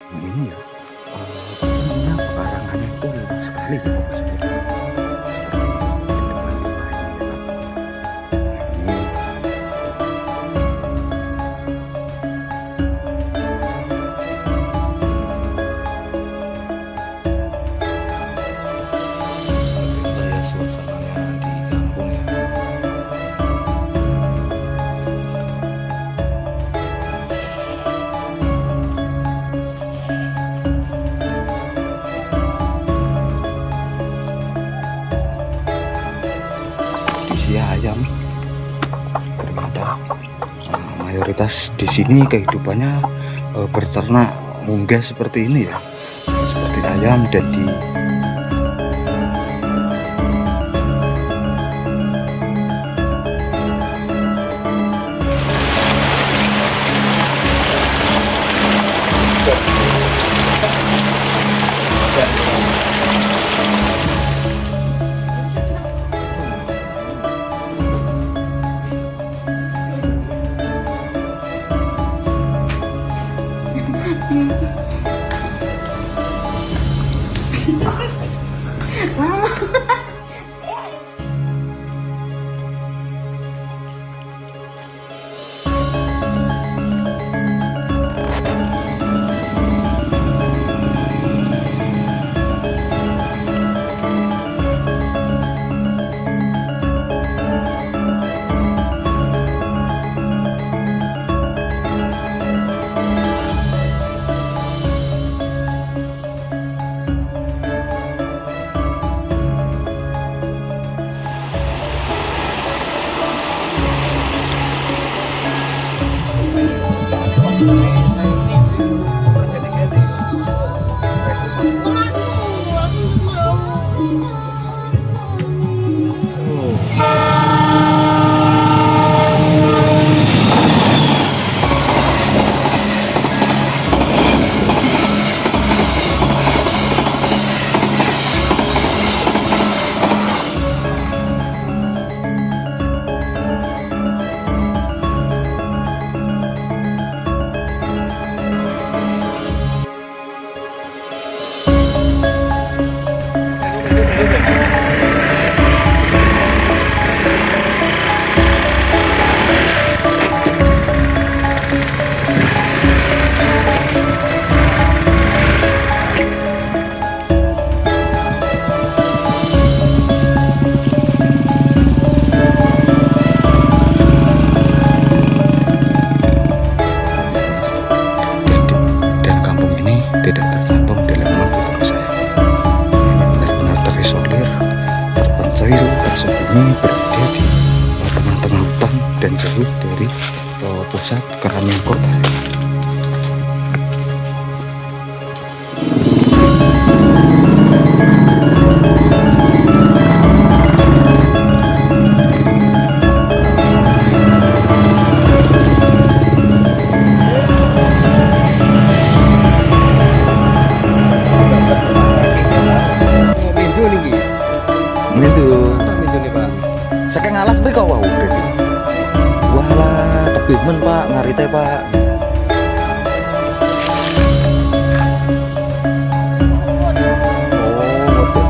Ini ya, sebenarnya pekarangannya itu luas sekali ya Bapak saya. Seperti di depan kita ini ya kan. Ini seperti inilah ya suasananya di kampung ya. Isi ayam ternyata mayoritas di sini kehidupannya berternak unggas seperti ini ya, seperti ayam dan di dan kampung ini tidak tercantum dalam peta saya. Ini benar-benar terisolir, terpencil, tersembunyi, berada di tengah-tengah hutan dan jauh dari pusat keramaian kota. Mintu niki. Itu Apa mintu nih, Pak? saking alas pe kok wau berarti. Walah tebih men Pak ngarite Pak. Oh, WhatsApp.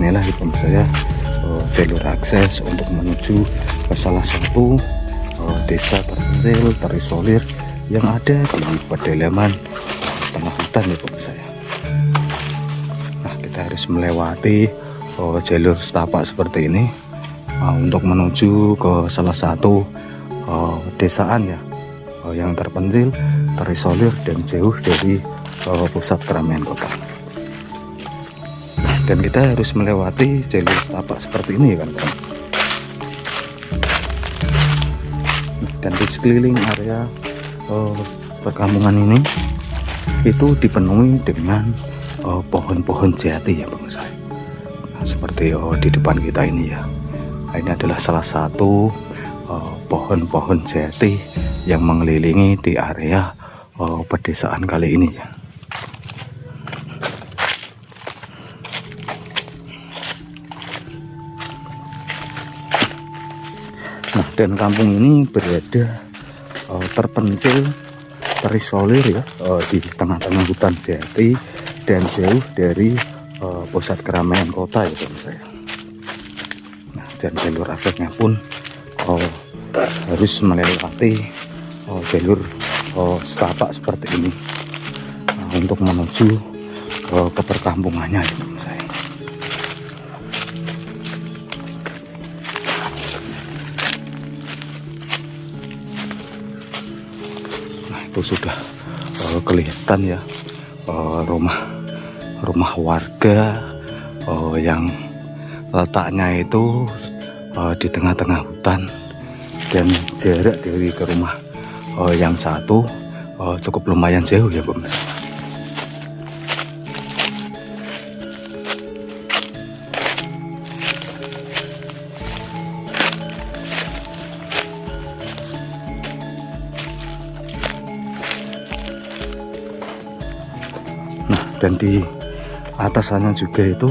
inilah ya pemirsa ya, jalur akses untuk menuju ke salah satu desa terpencil terisolir yang ada di pedalaman tengah hutan ya pemirsa ya. Nah, kita harus melewati jalur setapak seperti ini untuk menuju ke salah satu desaan ya, yang terpencil, terisolir dan jauh dari pusat keramaian kota. Nah, dan kita harus melewati jalur setapak seperti ini ya kan. Dan di sekeliling area perkampungan ini itu dipenuhi dengan pohon-pohon jati ya pemirsa. Nah, seperti di depan kita ini ya. Nah, ini adalah salah satu pohon-pohon jati yang mengelilingi di area pedesaan kali ini ya. Nah, dan kampung ini berada terpencil, terisolir ya, di tengah-tengah hutan jati dan jauh dari pusat keramaian kota ya pemirsa ya. Nah, dan jalur aksesnya pun harus melewati jalur setapak seperti ini untuk menuju ke perkampungannya ya pemirsa ya. Itu sudah kelihatan ya rumah warga yang letaknya itu di tengah-tengah hutan, dan jarak dari ke rumah yang satu cukup lumayan jauh ya pemirsa. Dan di atas sana juga itu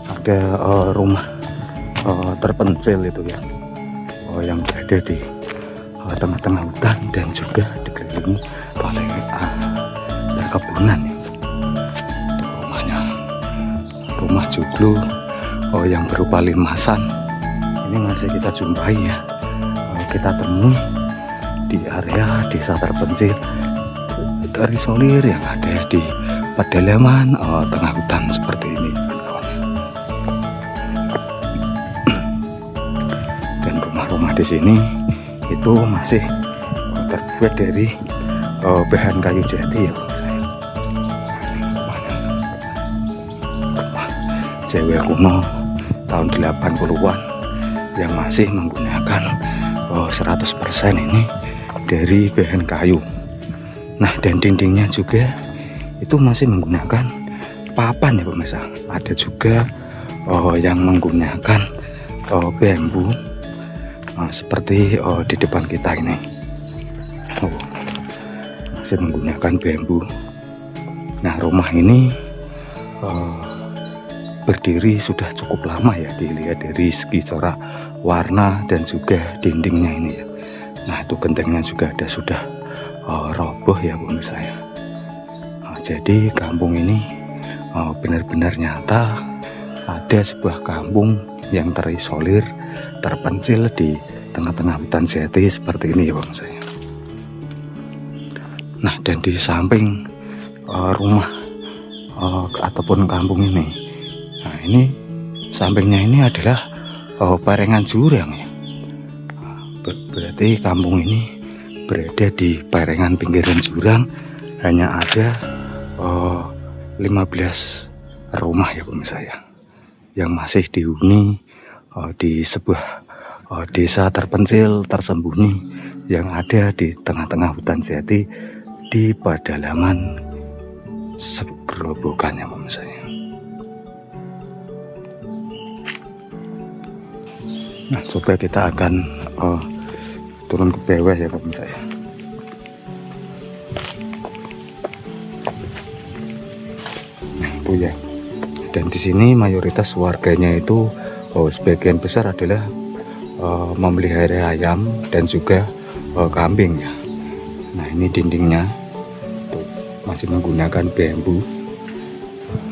ada rumah terpencil itu ya, yang berada di tengah-tengah hutan dan juga dikelilingi oleh perkebunan ya. Rumahnya rumah joglo yang berupa limasan ini masih kita jumpai ya, kita temui di area desa terpencil terisolir yang ada di pedalaman tengah hutan seperti ini. Dan rumah-rumah di sini itu masih terbuat dari bahan kayu jati ya saya. Rumah cewek kuno tahun 80-an yang masih menggunakan 100% ini dari bahan kayu. Nah, dan dindingnya juga itu masih menggunakan papan ya pemirsa. Ada juga yang menggunakan bambu seperti di depan kita ini. Masih menggunakan bambu. Nah, rumah ini berdiri sudah cukup lama ya, dilihat dari segi corak warna dan juga dindingnya ini ya. Nah, itu gentengnya juga ada sudah roboh ya pemirsa ya. Jadi kampung ini benar-benar nyata ada sebuah kampung yang terisolir, terpencil di tengah-tengah hutan jati seperti ini ya bang saya. Nah, dan di samping rumah ataupun kampung ini, nah ini sampingnya ini adalah parengan jurang ya. Berarti kampung ini berada di parengan pinggiran jurang, hanya ada 15 rumah ya pemirsa ya, yang masih dihuni di sebuah desa terpencil tersembunyi yang ada di tengah-tengah hutan jati di pedalaman segerobokan ya pemirsa ya. Nah, coba kita akan turun ke bawah ya pemirsa ya. Ya, dan di sini mayoritas warganya itu sebagian besar adalah memelihara ayam dan juga kambing ya. Nah, ini dindingnya tuh, masih menggunakan bambu.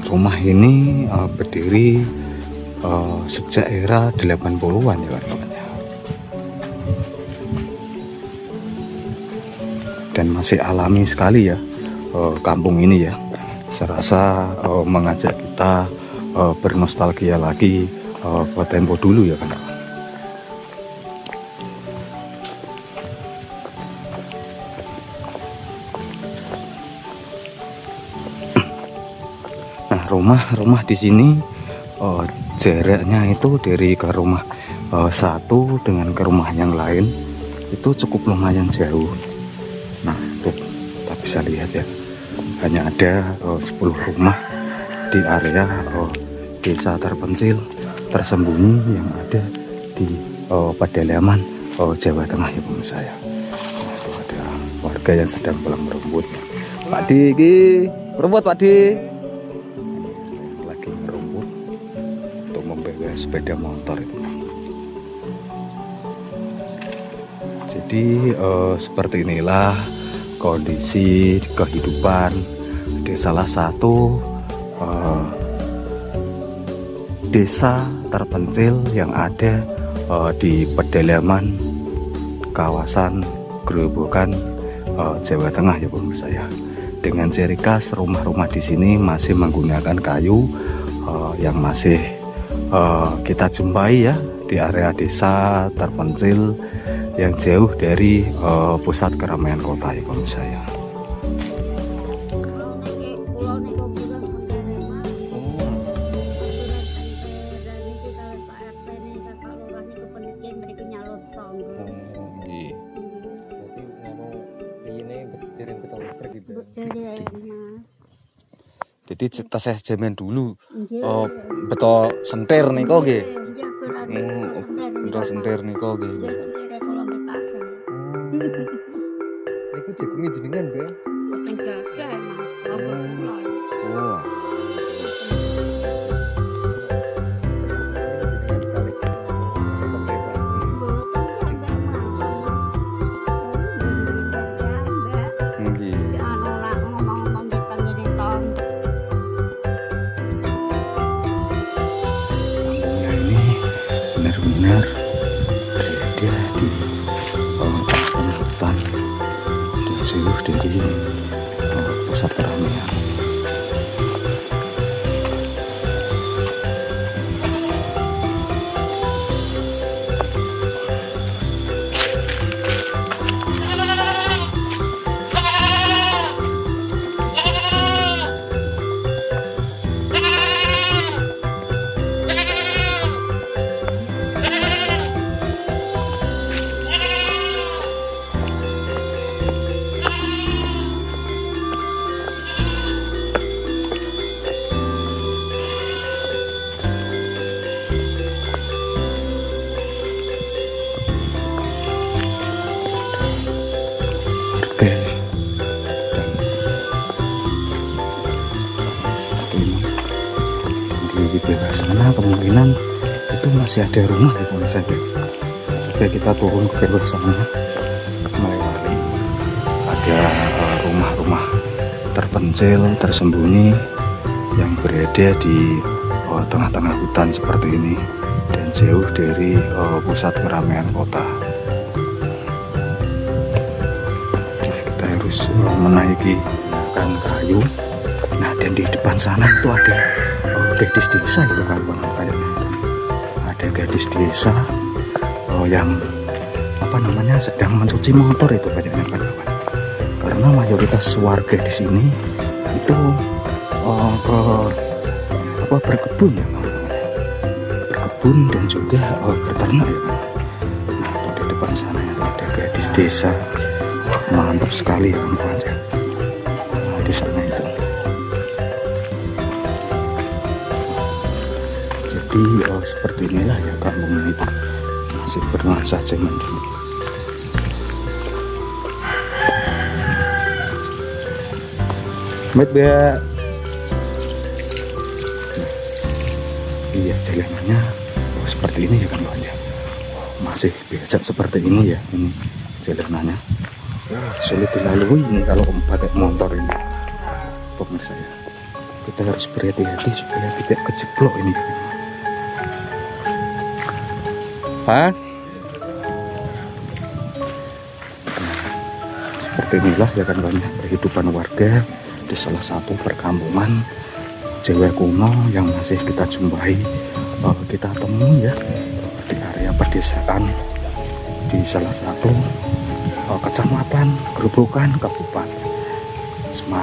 Rumah ini berdiri sejak era 80-an ya kawan-kawan ya. Dan masih alami sekali ya kampung ini ya. Serasa mengajak kita bernostalgia lagi ke tempo dulu ya kawan-kawan. Nah, rumah-rumah di sini jaraknya itu dari ke rumah satu dengan ke rumah yang lain itu cukup lumayan jauh. Nah, itu kita bisa lihat ya, hanya ada 10 rumah di area desa terpencil tersembunyi yang ada di pedalaman Jawa Tengah ya pemirsa ya. Nah, itu ada warga yang sedang pulang merumput. Pak Di, merumput Pak Di. Lagi merumput untuk membawa sepeda motor itu. Jadi seperti inilah kondisi kehidupan di salah satu desa terpencil yang ada di pedalaman kawasan Grobogan, Jawa Tengah ya pemirsa ya. Dengan ciri khas rumah-rumah di sini masih menggunakan kayu yang masih kita jumpai ya di area desa terpencil yang jauh dari pusat keramaian kota ya pemirsa ya. Jadi tas jaman dulu betul sentir nih kok nggih. Betul sentir nih kok nggih. Iku jagunge jenengan, Mbak? Oh. Kampungnya ini benar-benar berada di tengah hutan dan jauh dari pusat keramaian. Di bawah sana kemungkinan itu masih ada rumah di bawah sana. Coba kita turun ke bawah sana, melewati ada rumah-rumah terpencil tersembunyi yang berada di tengah-tengah hutan seperti ini dan jauh dari pusat keramaian kota. Kita harus menaiki kan kayu. Nah, dan di depan sana itu ada gadis desa itu kawan kayaknya. Ada gadis desa yang apa namanya sedang mencuci motor itu kayaknya kawan. Karena mayoritas warga di sini itu berkebun ya kawan. Berkebun dan juga berternak ya kawan. Nah, itu di depan sana itu ada gadis desa. Mantap sekali ya kawan. Nah, di sana itu. Jadi seperti inilah ya kampung itu masih bernuansa zaman dulu. Met ya. Iya jalanannya seperti ini ya kan ya. Masih becak seperti ini ya ini jalanannya. Sulit dilalui ini kalau pakai motor ini pemirsa ya. Kita harus berhati-hati supaya tidak kejeblok ini. Pas. Seperti inilah ya kan banyak kehidupan warga di salah satu perkampungan cewek kuno yang masih kita jumpai, kita temui ya di area pedesaan di salah satu kecamatan Grobogan Kabupaten Semarang.